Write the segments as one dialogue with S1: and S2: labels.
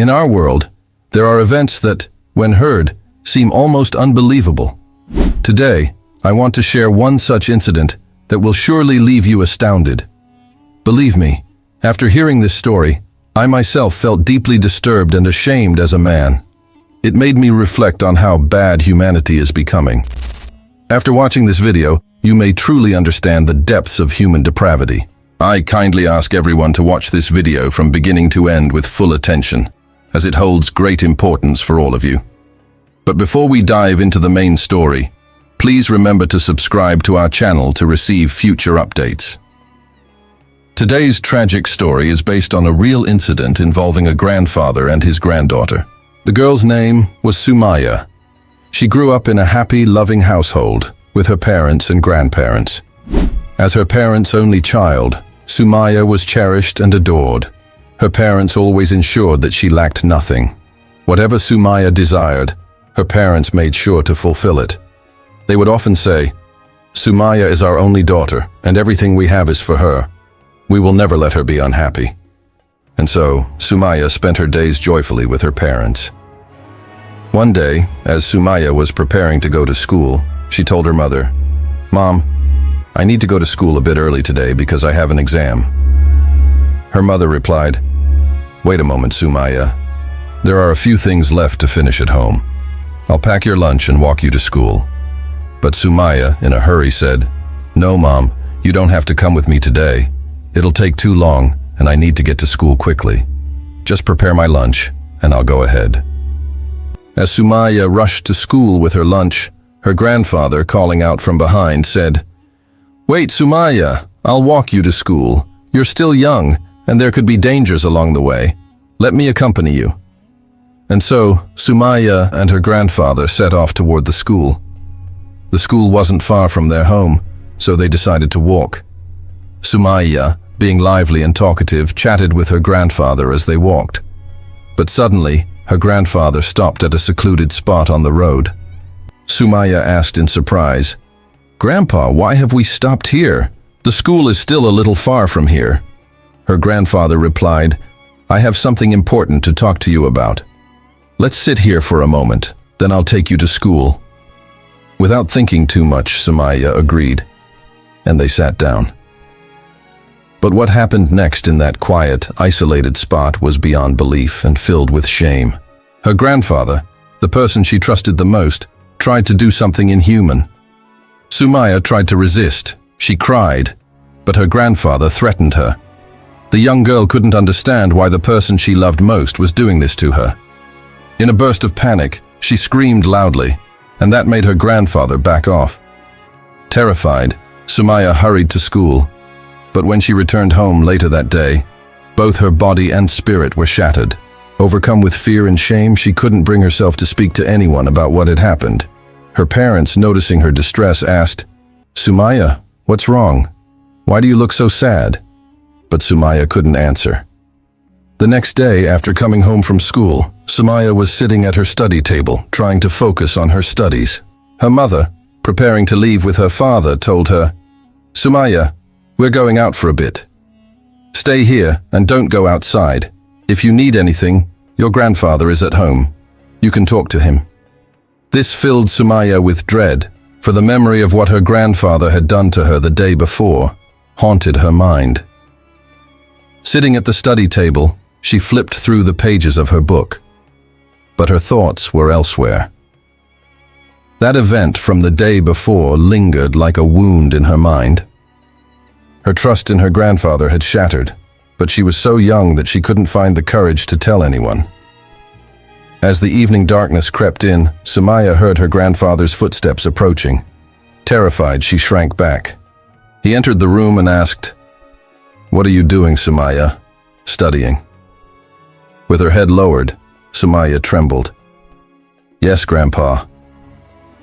S1: In our world, there are events that, when heard, seem almost unbelievable. Today, I want to share one such incident that will surely leave you astounded. Believe me, after hearing this story, I myself felt deeply disturbed and ashamed as a man. It made me reflect on how bad humanity is becoming. After watching this video, you may truly understand the depths of human depravity. I kindly ask everyone to watch this video from beginning to end with full attention, as it holds great importance for all of you. But before we dive into the main story, please remember to subscribe to our channel to receive future updates. Today's tragic story is based on a real incident involving a grandfather and his granddaughter. The girl's name was Sumaya. She grew up in a happy, loving household with her parents and grandparents. As her parents' only child, Sumaya was cherished and adored. Her parents always ensured that she lacked nothing. Whatever Sumaya desired, her parents made sure to fulfill it. They would often say, "Sumaya is our only daughter, and everything we have is for her. We will never let her be unhappy." And so, Sumaya spent her days joyfully with her parents. One day, as Sumaya was preparing to go to school, she told her mother, "Mom, I need to go to school a bit early today because I have an exam." Her mother replied, "Wait a moment, Sumaya. There are a few things left to finish at home. I'll pack your lunch and walk you to school." But Sumaya, in a hurry, said, "No, Mom, you don't have to come with me today. It'll take too long, and I need to get to school quickly. Just prepare my lunch, and I'll go ahead." As Sumaya rushed to school with her lunch, her grandfather, calling out from behind, said, "Wait, Sumaya, I'll walk you to school. You're still young, and there could be dangers along the way. Let me accompany you." And so, Sumaya and her grandfather set off toward the school. The school wasn't far from their home, so they decided to walk. Sumaya, being lively and talkative, chatted with her grandfather as they walked. But suddenly, her grandfather stopped at a secluded spot on the road. Sumaya asked in surprise, "Grandpa, why have we stopped here? The school is still a little far from here." Her grandfather replied, "I have something important to talk to you about. Let's sit here for a moment, then I'll take you to school." Without thinking too much, Sumaya agreed, and they sat down. But what happened next in that quiet, isolated spot was beyond belief and filled with shame. Her grandfather, the person she trusted the most, tried to do something inhuman. Sumaya tried to resist. She cried, but her grandfather threatened her. The young girl couldn't understand why the person she loved most was doing this to her. In a burst of panic, she screamed loudly, and that made her grandfather back off. Terrified, Sumaya hurried to school. But when she returned home later that day, both her body and spirit were shattered. Overcome with fear and shame, she couldn't bring herself to speak to anyone about what had happened. Her parents, noticing her distress, asked, "Sumaya, what's wrong? Why do you look so sad?" But Sumaya couldn't answer. The next day, after coming home from school, Sumaya was sitting at her study table, trying to focus on her studies. Her mother, preparing to leave with her father, told her, "Sumaya, we're going out for a bit. Stay here and don't go outside. If you need anything, your grandfather is at home. You can talk to him." This filled Sumaya with dread, for the memory of what her grandfather had done to her the day before haunted her mind. Sitting at the study table, she flipped through the pages of her book, but her thoughts were elsewhere. That event from the day before lingered like a wound in her mind. Her trust in her grandfather had shattered, but she was so young that she couldn't find the courage to tell anyone. As the evening darkness crept in, Sumaya heard her grandfather's footsteps approaching. Terrified, she shrank back. He entered the room and asked, "What are you doing, Sumaya?" "Studying." With her head lowered, Sumaya trembled. "Yes, Grandpa."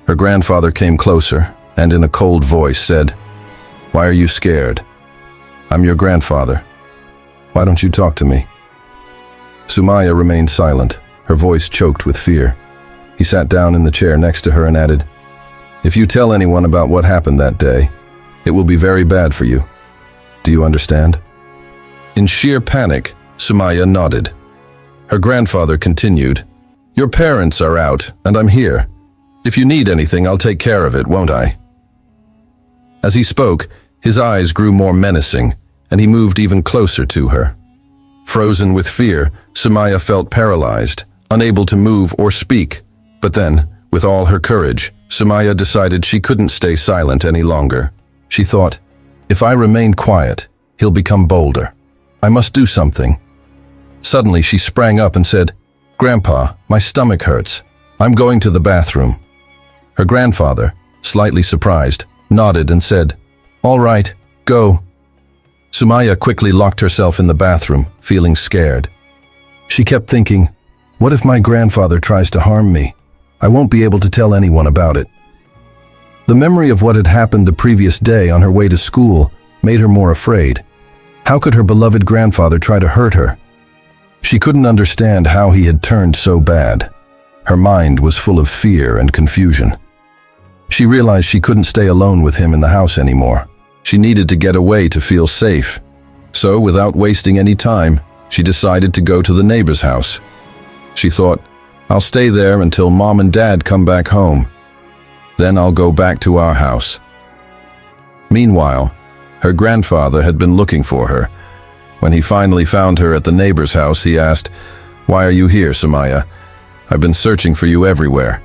S1: Her grandfather came closer and in a cold voice said, "Why are you scared? I'm your grandfather. Why don't you talk to me?" Sumaya remained silent, her voice choked with fear. He sat down in the chair next to her and added, "If you tell anyone about what happened that day, it will be very bad for you. Do you understand?" In sheer panic, Sumaya nodded. Her grandfather continued, "Your parents are out, and I'm here. If you need anything, I'll take care of it, won't I?" As he spoke, his eyes grew more menacing, and he moved even closer to her. Frozen with fear, Sumaya felt paralyzed, unable to move or speak. But then, with all her courage, Sumaya decided she couldn't stay silent any longer. She thought, "If I remain quiet, he'll become bolder. I must do something." Suddenly, she sprang up and said, "Grandpa, my stomach hurts. I'm going to the bathroom." Her grandfather, slightly surprised, nodded and said, "All right, go." Sumaya quickly locked herself in the bathroom, feeling scared. She kept thinking, "What if my grandfather tries to harm me? I won't be able to tell anyone about it." The memory of what had happened the previous day on her way to school made her more afraid. How could her beloved grandfather try to hurt her? She couldn't understand how he had turned so bad. Her mind was full of fear and confusion. She realized she couldn't stay alone with him in the house anymore. She needed to get away to feel safe. So, without wasting any time, she decided to go to the neighbor's house. She thought, "I'll stay there until Mom and Dad come back home. Then I'll go back to our house." Meanwhile, her grandfather had been looking for her. When he finally found her at the neighbor's house, he asked, "Why are you here, Sumaya? I've been searching for you everywhere.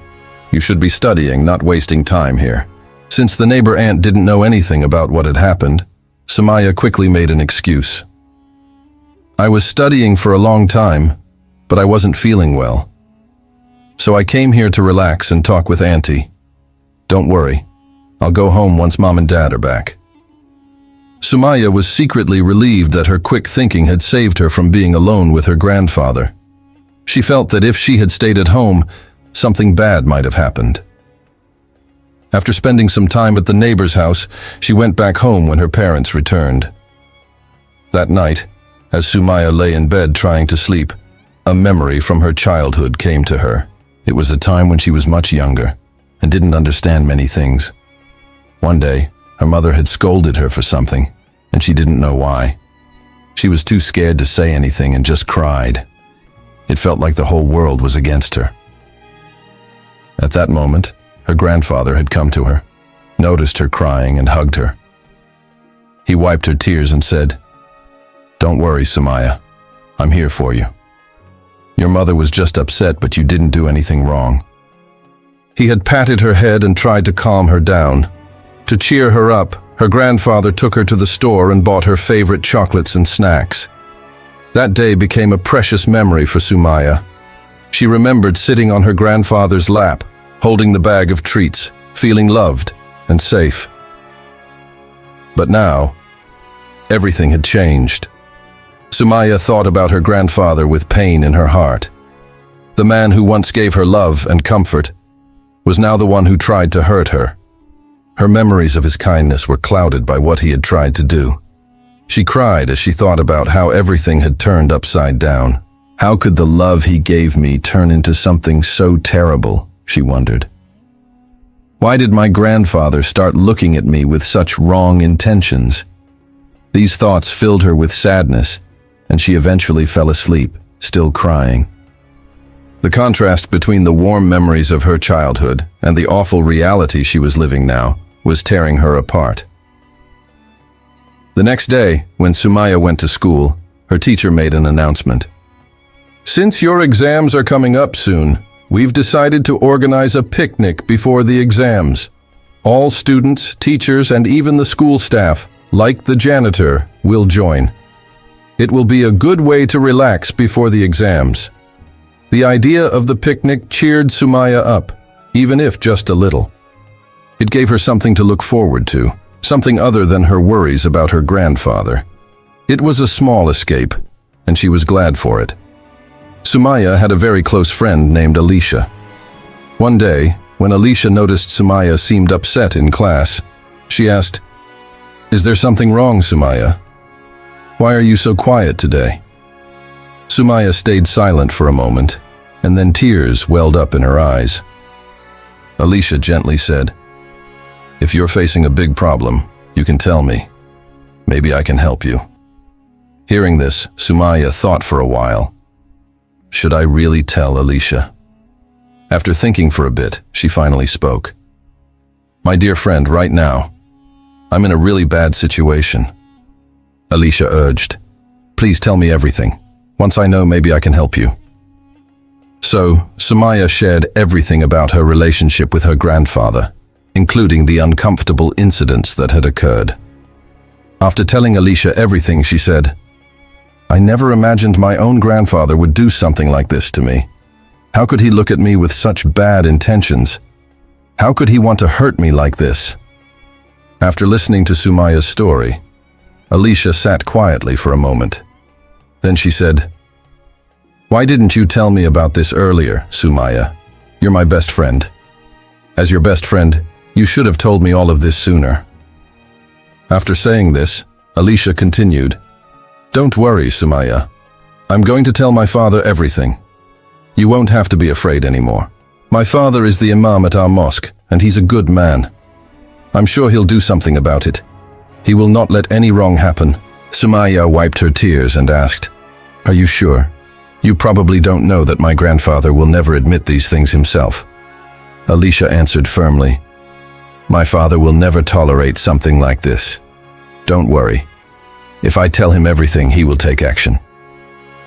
S1: You should be studying, not wasting time here." Since the neighbor aunt didn't know anything about what had happened, Sumaya quickly made an excuse. "I was studying for a long time, but I wasn't feeling well. So I came here to relax and talk with Auntie. Don't worry, I'll go home once Mom and Dad are back." Sumaya was secretly relieved that her quick thinking had saved her from being alone with her grandfather. She felt that if she had stayed at home, something bad might have happened. After spending some time at the neighbor's house, she went back home when her parents returned. That night, as Sumaya lay in bed trying to sleep, a memory from her childhood came to her. It was a time when she was much younger and didn't understand many things. One day, her mother had scolded her for something, and she didn't know why. She was too scared to say anything and just cried. It felt like the whole world was against her. At that moment, her grandfather had come to her, noticed her crying, and hugged her. He wiped her tears and said, "Don't worry, Sumaya. I'm here for you. Your mother was just upset, but you didn't do anything wrong." He had patted her head and tried to calm her down. To cheer her up, her grandfather took her to the store and bought her favorite chocolates and snacks. That day became a precious memory for Sumaya. She remembered sitting on her grandfather's lap, holding the bag of treats, feeling loved and safe. But now, everything had changed. Sumaya thought about her grandfather with pain in her heart. The man who once gave her love and comfort was now the one who tried to hurt her. Her memories of his kindness were clouded by what he had tried to do. She cried as she thought about how everything had turned upside down. How could the love he gave me turn into something so terrible, she wondered. Why did my grandfather start looking at me with such wrong intentions? These thoughts filled her with sadness, and she eventually fell asleep, still crying. The contrast between the warm memories of her childhood and the awful reality she was living now was tearing her apart. The next day, when Sumaya went to school, her teacher made an announcement. "Since your exams are coming up soon, we've decided to organize a picnic before the exams. All students, teachers, and even the school staff, like the janitor, will join. It will be a good way to relax before the exams." The idea of the picnic cheered Sumaya up, even if just a little. It gave her something to look forward to, something other than her worries about her grandfather. It was a small escape, and she was glad for it. Sumaya had a very close friend named Alicia. One day, when Alicia noticed Sumaya seemed upset in class, she asked, "Is there something wrong, Sumaya? Why are you so quiet today?" Sumaya stayed silent for a moment, and then tears welled up in her eyes. Alicia gently said, "If you're facing a big problem, you can tell me. Maybe I can help you." Hearing this, Sumaya thought for a while. should I really tell Alicia? After thinking for a bit, she finally spoke. My dear friend, right now, I'm in a really bad situation. Alicia urged. Please tell me everything. Once I know, maybe I can help you. So, Sumaya shared everything about her relationship with her grandfather, including the uncomfortable incidents that had occurred. After telling Alicia everything, she said, I never imagined my own grandfather would do something like this to me. How could he look at me with such bad intentions? How could he want to hurt me like this? After listening to Sumaya's story, Alicia sat quietly for a moment. Then she said, Why didn't you tell me about this earlier, Sumaya? You're my best friend. As your best friend, you should have told me all of this sooner. After saying this, Alicia continued, Don't worry, Sumaya. I'm going to tell my father everything. You won't have to be afraid anymore. My father is the imam at our mosque, and he's a good man. I'm sure he'll do something about it. He will not let any wrong happen. Sumaya wiped her tears and asked, Are you sure? You probably don't know that my grandfather will never admit these things himself. Alicia answered firmly, My father will never tolerate something like this. Don't worry. If I tell him everything, he will take action.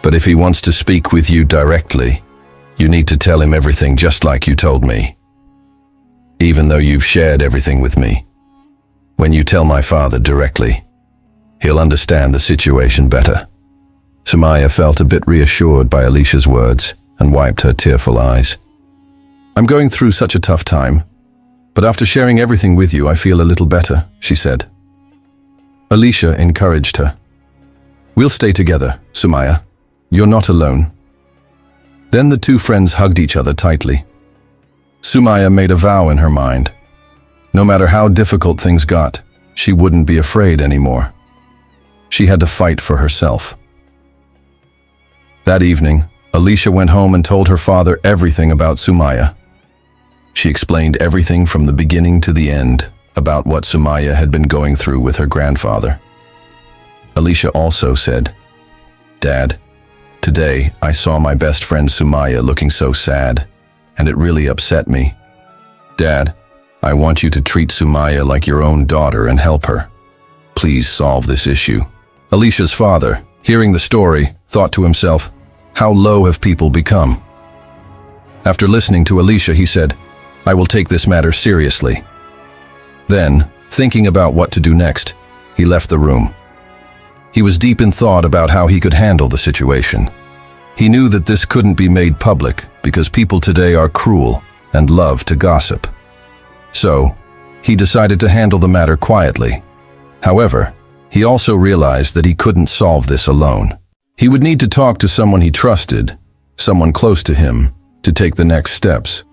S1: But if he wants to speak with you directly, you need to tell him everything just like you told me. Even though you've shared everything with me. When you tell my father directly, he'll understand the situation better. Sumaya felt a bit reassured by Alicia's words and wiped her tearful eyes. I'm going through such a tough time, but after sharing everything with you, I feel a little better, she said. Alicia encouraged her. We'll stay together, Sumaya. You're not alone. Then the two friends hugged each other tightly. Sumaya made a vow in her mind. No matter how difficult things got, she wouldn't be afraid anymore. She had to fight for herself. That evening, Alicia went home and told her father everything about Sumaya. She explained everything from the beginning to the end about what Sumaya had been going through with her grandfather. Alicia also said, Dad, today I saw my best friend Sumaya looking so sad, and it really upset me. Dad, I want you to treat Sumaya like your own daughter and help her. Please solve this issue. Alicia's father, hearing the story, thought to himself, how low have people become? After listening to Alicia, he said, I will take this matter seriously. Then, thinking about what to do next, he left the room. He was deep in thought about how he could handle the situation. He knew that this couldn't be made public because people today are cruel and love to gossip. So, he decided to handle the matter quietly. However, he also realized that he couldn't solve this alone. He would need to talk to someone he trusted, someone close to him, to take the next steps.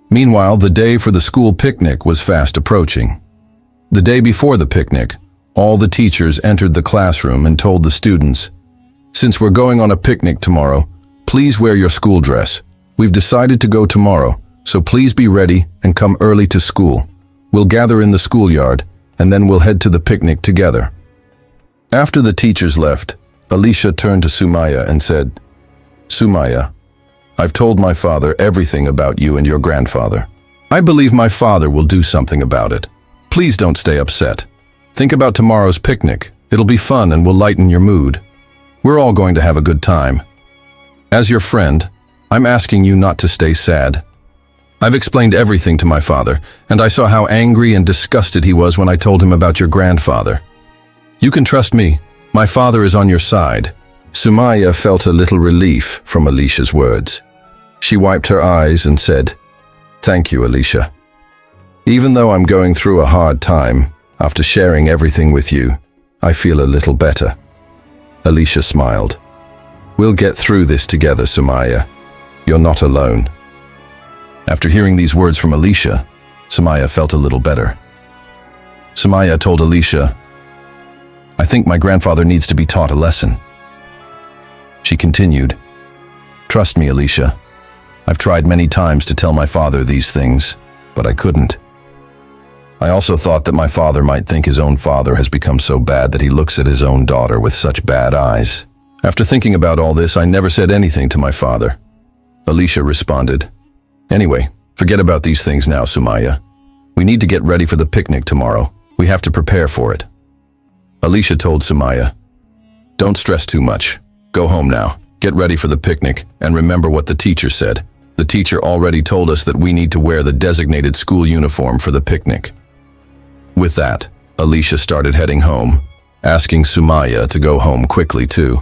S1: Meanwhile, the day for the school picnic was fast approaching. The day before the picnic, all the teachers entered the classroom and told the students, Since we're going on a picnic tomorrow, please wear your school dress. We've decided to go tomorrow, so please be ready and come early to school. We'll gather in the schoolyard, and then we'll head to the picnic together. After the teachers left, Alicia turned to Sumaya and said, Sumaya, I've told my father everything about you and your grandfather. I believe my father will do something about it. Please don't stay upset. Think about tomorrow's picnic. It'll be fun and will lighten your mood. We're all going to have a good time. As your friend, I'm asking you not to stay sad. I've explained everything to my father, and I saw how angry and disgusted he was when I told him about your grandfather. You can trust me. My father is on your side. Sumaya felt a little relief from Alicia's words. She wiped her eyes and said, Thank you, Alicia. Even though I'm going through a hard time, after sharing everything with you, I feel a little better. Alicia smiled. We'll get through this together, Sumaya. You're not alone. After hearing these words from Alicia, Sumaya felt a little better. Sumaya told Alicia, I think my grandfather needs to be taught a lesson. She continued, Trust me, Alicia. I've tried many times to tell my father these things, but I couldn't. I also thought that my father might think his own father has become so bad that he looks at his own daughter with such bad eyes. After thinking about all this, I never said anything to my father. Alicia responded. Anyway, forget about these things now, Sumaya. We need to get ready for the picnic tomorrow. We have to prepare for it. Alicia told Sumaya, don't stress too much. Go home now. Get ready for the picnic and remember what the teacher said. The teacher already told us that we need to wear the designated school uniform for the picnic. With that, Alicia started heading home, asking Sumaya to go home quickly too.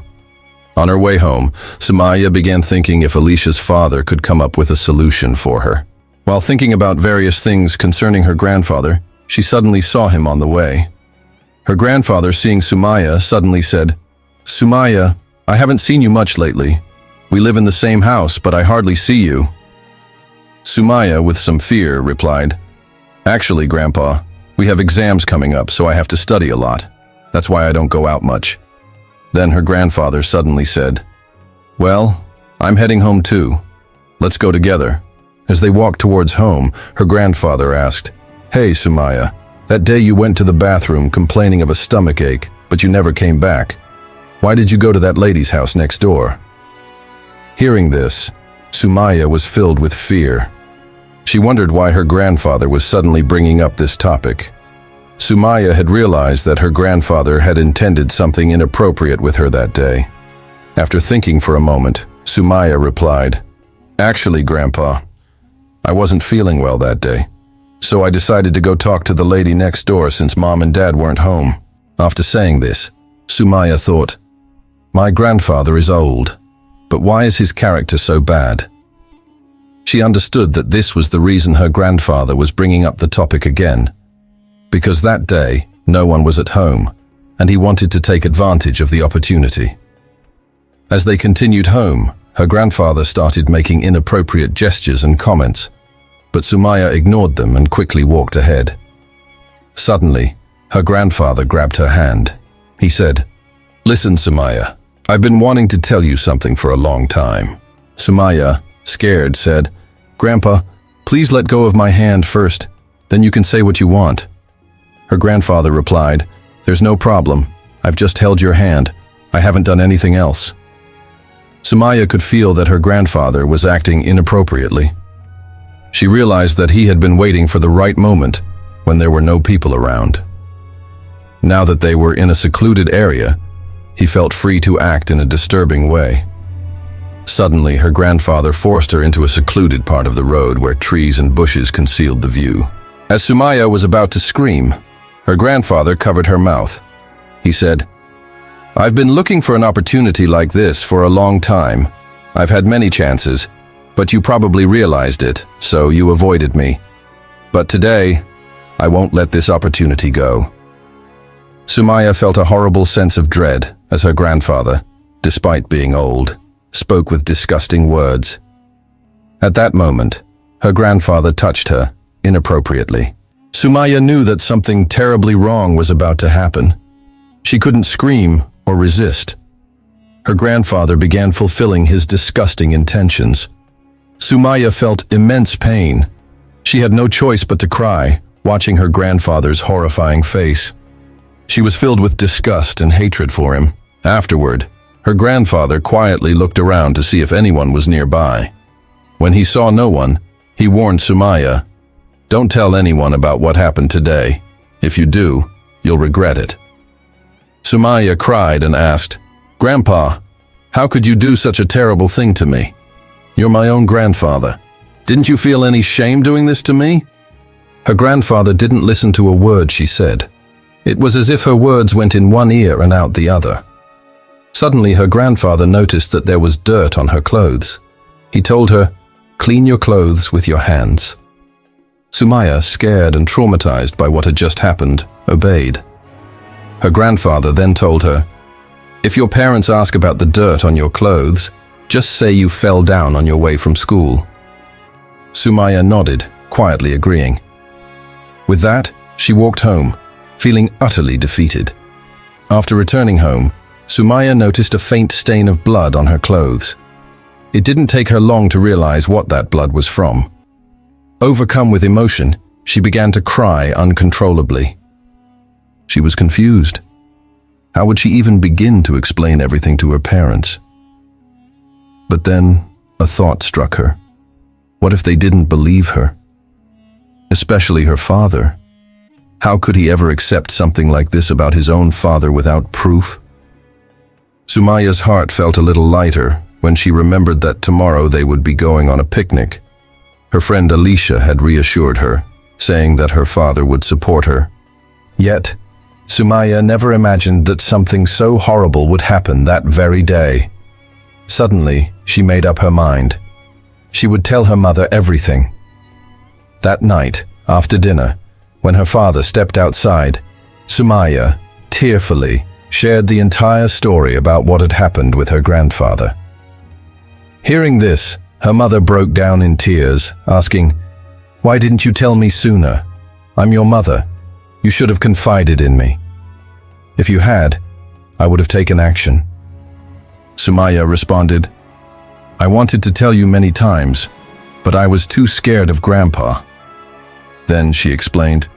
S1: On her way home, Sumaya began thinking if Alicia's father could come up with a solution for her. While thinking about various things concerning her grandfather, she suddenly saw him on the way. Her grandfather, seeing Sumaya, suddenly said, Sumaya, I haven't seen you much lately. We live in the same house, but I hardly see you. Sumaya, with some fear, replied, Actually, Grandpa, we have exams coming up, so I have to study a lot. That's why I don't go out much. Then her grandfather suddenly said, Well, I'm heading home too. Let's go together. As they walked towards home, her grandfather asked, Hey, Sumaya, that day you went to the bathroom complaining of a stomach ache, but you never came back. Why did you go to that lady's house next door? Hearing this, Sumaya was filled with fear. She wondered why her grandfather was suddenly bringing up this topic. Sumaya had realized that her grandfather had intended something inappropriate with her that day. After thinking for a moment, Sumaya replied, Actually, Grandpa, I wasn't feeling well that day, so I decided to go talk to the lady next door since Mom and Dad weren't home. After saying this, Sumaya thought, My grandfather is old, but why is his character so bad? She understood that this was the reason her grandfather was bringing up the topic again. Because that day, no one was at home, and he wanted to take advantage of the opportunity. As they continued home, her grandfather started making inappropriate gestures and comments, but Sumaya ignored them and quickly walked ahead. Suddenly, her grandfather grabbed her hand. He said, Listen, Sumaya, I've been wanting to tell you something for a long time. Sumaya, scared, said, Grandpa, please let go of my hand first, then you can say what you want. Her grandfather replied, There's no problem. I've just held your hand. I haven't done anything else. Sumaya could feel that her grandfather was acting inappropriately. She realized that he had been waiting for the right moment when there were no people around. Now that they were in a secluded area, he felt free to act in a disturbing way. Suddenly, her grandfather forced her into a secluded part of the road where trees and bushes concealed the view. As Sumaya was about to scream, her grandfather covered her mouth. He said, I've been looking for an opportunity like this for a long time. I've had many chances, but you probably realized it, so you avoided me. But today, I won't let this opportunity go. Sumaya felt a horrible sense of dread as her grandfather, despite being old, spoke with disgusting words. At that moment, her grandfather touched her inappropriately. Sumaya knew that something terribly wrong was about to happen. She couldn't scream or resist. Her grandfather began fulfilling his disgusting intentions. Sumaya felt immense pain. She had no choice but to cry, watching her grandfather's horrifying face. She was filled with disgust and hatred for him. Afterward, her grandfather quietly looked around to see if anyone was nearby. When he saw no one, he warned Sumaya, Don't tell anyone about what happened today. If you do, you'll regret it. Sumaya cried and asked, Grandpa, how could you do such a terrible thing to me? You're my own grandfather. Didn't you feel any shame doing this to me? Her grandfather didn't listen to a word she said. It was as if her words went in one ear and out the other. Suddenly, her grandfather noticed that there was dirt on her clothes. He told her, Clean your clothes with your hands. Sumaya, scared and traumatized by what had just happened, obeyed. Her grandfather then told her, If your parents ask about the dirt on your clothes, just say you fell down on your way from school. Sumaya nodded, quietly agreeing. With that, she walked home, feeling utterly defeated. After returning home, Sumaya noticed a faint stain of blood on her clothes. It didn't take her long to realize what that blood was from. Overcome with emotion, she began to cry uncontrollably. She was confused. How would she even begin to explain everything to her parents? But then a thought struck her. What if they didn't believe her? Especially her father. How could he ever accept something like this about his own father without proof? Sumaya's heart felt a little lighter when she remembered that tomorrow they would be going on a picnic. Her friend Alicia had reassured her, saying that her father would support her. Yet, Sumaya never imagined that something so horrible would happen that very day. Suddenly, she made up her mind. She would tell her mother everything. That night, after dinner, when her father stepped outside, Sumaya, tearfully, shared the entire story about what had happened with her grandfather. Hearing this, her mother broke down in tears, asking, "Why didn't you tell me sooner? I'm your mother. You should have confided in me. If you had, I would have taken action." Sumaya responded, "I wanted to tell you many times, but I was too scared of Grandpa." Then she explained,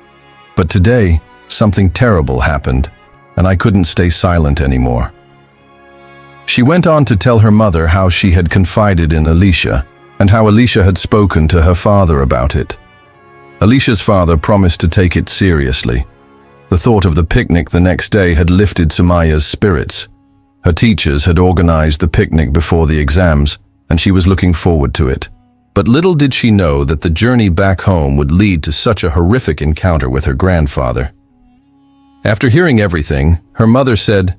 S1: "But today, something terrible happened, and I couldn't stay silent anymore." She went on to tell her mother how she had confided in Alicia, and how Alicia had spoken to her father about it. Alicia's father promised to take it seriously. The thought of the picnic the next day had lifted Sumaya's spirits. Her teachers had organized the picnic before the exams, and she was looking forward to it. But little did she know that the journey back home would lead to such a horrific encounter with her grandfather. After hearing everything, her mother said,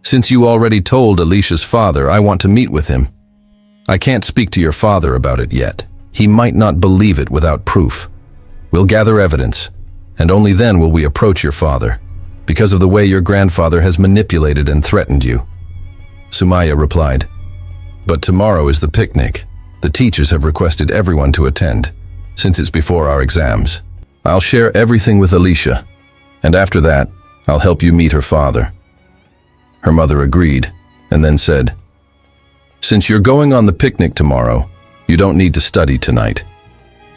S1: "Since you already told Alicia's father, I want to meet with him. I can't speak to your father about it yet. He might not believe it without proof. We'll gather evidence, and only then will we approach your father, because of the way your grandfather has manipulated and threatened you." Sumaya replied, "But tomorrow is the picnic. The teachers have requested everyone to attend, since it's before our exams. I'll share everything with Alicia, and after that, I'll help you meet her father." Her mother agreed, and then said, "Since you're going on the picnic tomorrow, you don't need to study tonight.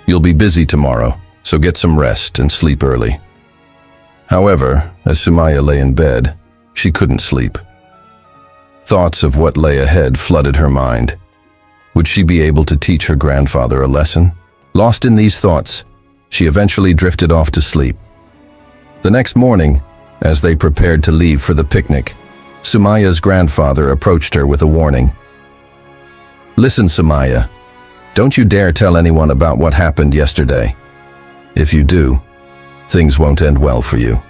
S1: You'll be busy tomorrow, so get some rest and sleep early." However, as Sumaya lay in bed, she couldn't sleep. Thoughts of what lay ahead flooded her mind. Would she be able to teach her grandfather a lesson? Lost in these thoughts, she eventually drifted off to sleep. The next morning, as they prepared to leave for the picnic, Sumaya's grandfather approached her with a warning. "Listen, Sumaya, don't you dare tell anyone about what happened yesterday. If you do, things won't end well for you."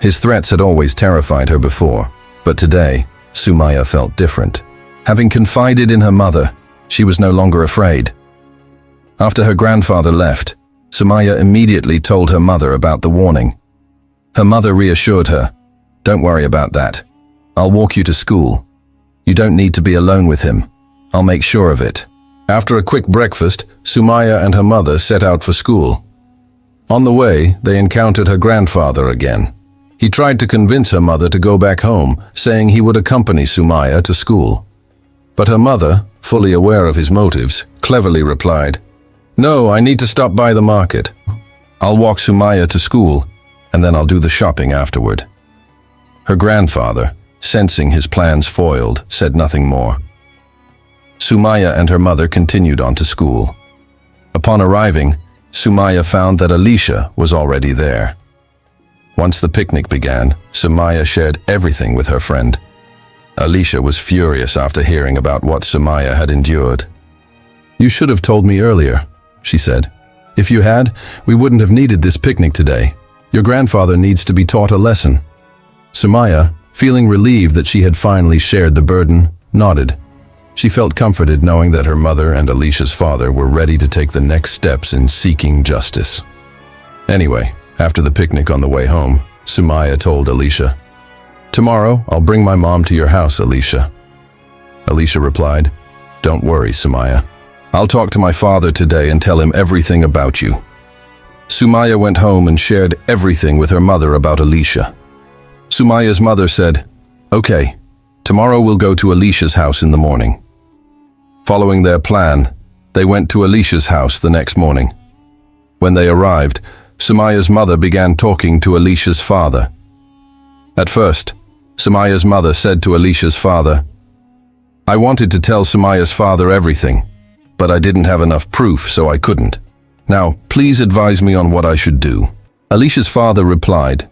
S1: His threats had always terrified her before, but today, Sumaya felt different. Having confided in her mother, she was no longer afraid. After her grandfather left, Sumaya immediately told her mother about the warning. Her mother reassured her, "Don't worry about that. I'll walk you to school. You don't need to be alone with him. I'll make sure of it." After a quick breakfast, Sumaya and her mother set out for school. On the way, they encountered her grandfather again. He tried to convince her mother to go back home, saying he would accompany Sumaya to school. But her mother, fully aware of his motives, cleverly replied, "No, I need to stop by the market. I'll walk Sumaya to school, and then I'll do the shopping afterward." Her grandfather, sensing his plans foiled, said nothing more. Sumaya and her mother continued on to school. Upon arriving, Sumaya found that Alicia was already there. Once the picnic began, Sumaya shared everything with her friend. Alicia was furious after hearing about what Sumaya had endured. "You should have told me earlier," she said. "If you had, we wouldn't have needed this picnic today. Your grandfather needs to be taught a lesson." Sumaya, feeling relieved that she had finally shared the burden, nodded. She felt comforted knowing that her mother and Alicia's father were ready to take the next steps in seeking justice. Anyway, after the picnic on the way home, Sumaya told Alicia, "Tomorrow, I'll bring my mom to your house, Alicia." Alicia replied, "Don't worry, Sumaya. I'll talk to my father today and tell him everything about you." Sumaya went home and shared everything with her mother about Alicia. Sumaya's mother said, "Okay, tomorrow we'll go to Alicia's house in the morning." Following their plan, they went to Alicia's house the next morning. When they arrived, Sumaya's mother began talking to Alicia's father. At first, Sumaya's mother said to Alicia's father, "I wanted to tell Sumaya's father everything, but I didn't have enough proof, so I couldn't. Now, please advise me on what I should do." Alicia's father replied,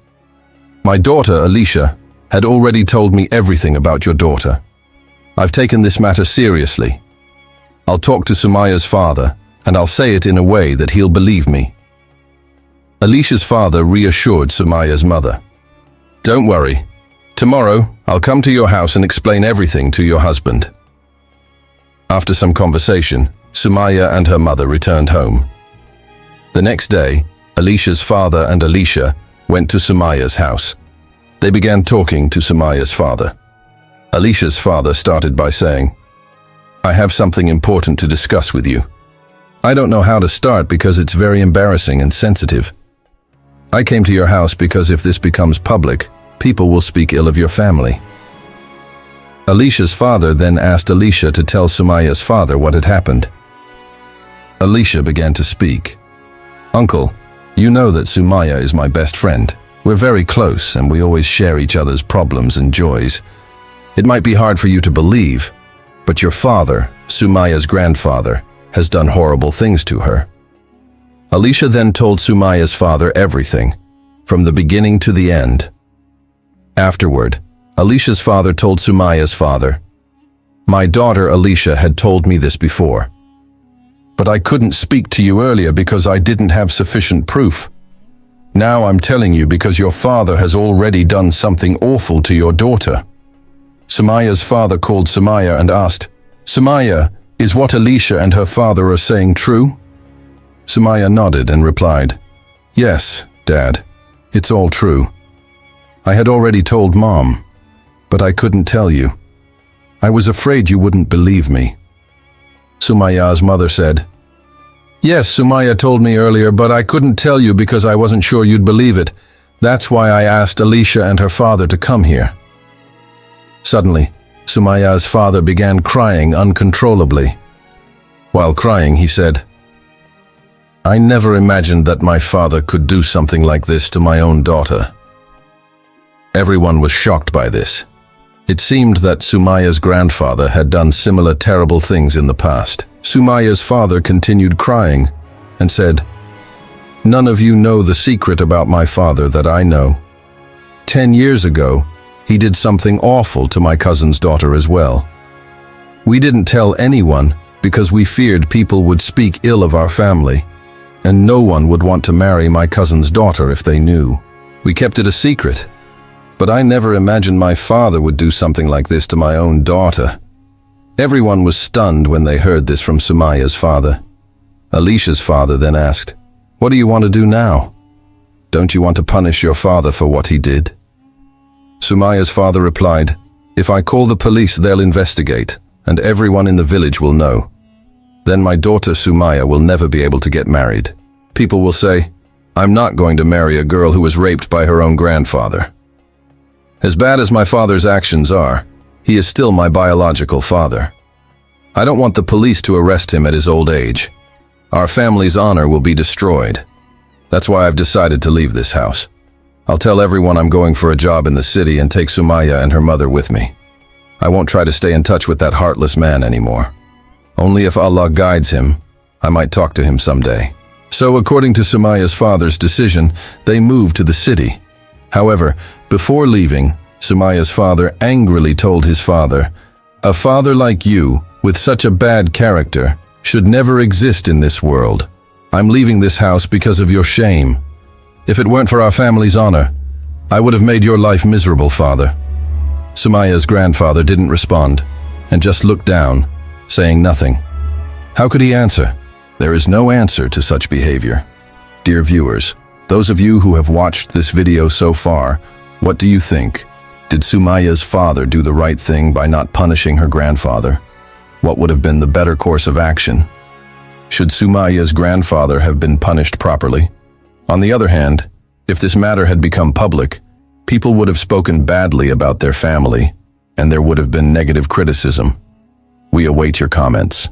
S1: "My daughter, Alicia, had already told me everything about your daughter. I've taken this matter seriously. I'll talk to Sumaya's father, and I'll say it in a way that he'll believe me." Alicia's father reassured Sumaya's mother. "Don't worry. Tomorrow, I'll come to your house and explain everything to your husband." After some conversation, Sumaya and her mother returned home. The next day, Alicia's father and Alicia went to Sumaya's house. They began talking to Sumaya's father. Alicia's father started by saying, "I have something important to discuss with you. I don't know how to start because it's very embarrassing and sensitive. I came to your house because if this becomes public, people will speak ill of your family." Alicia's father then asked Alicia to tell Sumaya's father what had happened. Alicia began to speak. "Uncle, you know that Sumaya is my best friend. We're very close and we always share each other's problems and joys. It might be hard for you to believe, but your father, Sumaya's grandfather, has done horrible things to her." Alicia then told Sumaya's father everything, from the beginning to the end. Afterward, Alicia's father told Sumaya's father, "My daughter Alicia had told me this before, but I couldn't speak to you earlier because I didn't have sufficient proof. Now I'm telling you because your father has already done something awful to your daughter." Sumaya's father called Sumaya and asked, "Sumaya, is what Alicia and her father are saying true?" Sumaya nodded and replied, "Yes, Dad, it's all true. I had already told Mom, but I couldn't tell you. I was afraid you wouldn't believe me." Sumaya's mother said, "Yes, Sumaya told me earlier, but I couldn't tell you because I wasn't sure you'd believe it. That's why I asked Alicia and her father to come here." Suddenly, Sumaya's father began crying uncontrollably. While crying, he said, "I never imagined that my father could do something like this to my own daughter." Everyone was shocked by this. It seemed that Sumaya's grandfather had done similar terrible things in the past. Sumaya's father continued crying and said, "None of you know the secret about my father that I know. 10 years ago, he did something awful to my cousin's daughter as well. We didn't tell anyone because we feared people would speak ill of our family, and no one would want to marry my cousin's daughter if they knew. We kept it a secret, but I never imagined my father would do something like this to my own daughter." Everyone was stunned when they heard this from Sumaya's father. Alicia's father then asked, "What do you want to do now? Don't you want to punish your father for what he did?" Sumaya's father replied, "If I call the police, they'll investigate, and everyone in the village will know. Then my daughter Sumaya will never be able to get married. People will say, I'm not going to marry a girl who was raped by her own grandfather. As bad as my father's actions are, he is still my biological father. I don't want the police to arrest him at his old age. Our family's honor will be destroyed. That's why I've decided to leave this house. I'll tell everyone I'm going for a job in the city and take Sumaya and her mother with me. I won't try to stay in touch with that heartless man anymore. Only if Allah guides him, I might talk to him someday." So according to Sumaya's father's decision, they moved to the city. However, before leaving, Sumaya's father angrily told his father, "A father like you, with such a bad character, should never exist in this world. I'm leaving this house because of your shame. If it weren't for our family's honor, I would have made your life miserable, father." Sumaya's grandfather didn't respond and just looked down, saying nothing. How could he answer? There is no answer to such behavior. Dear viewers, those of you who have watched this video so far, what do you think? Did Sumaya's father do the right thing by not punishing her grandfather? What would have been the better course of action? Should Sumaya's grandfather have been punished properly? On the other hand, if this matter had become public, people would have spoken badly about their family, and there would have been negative criticism. We await your comments.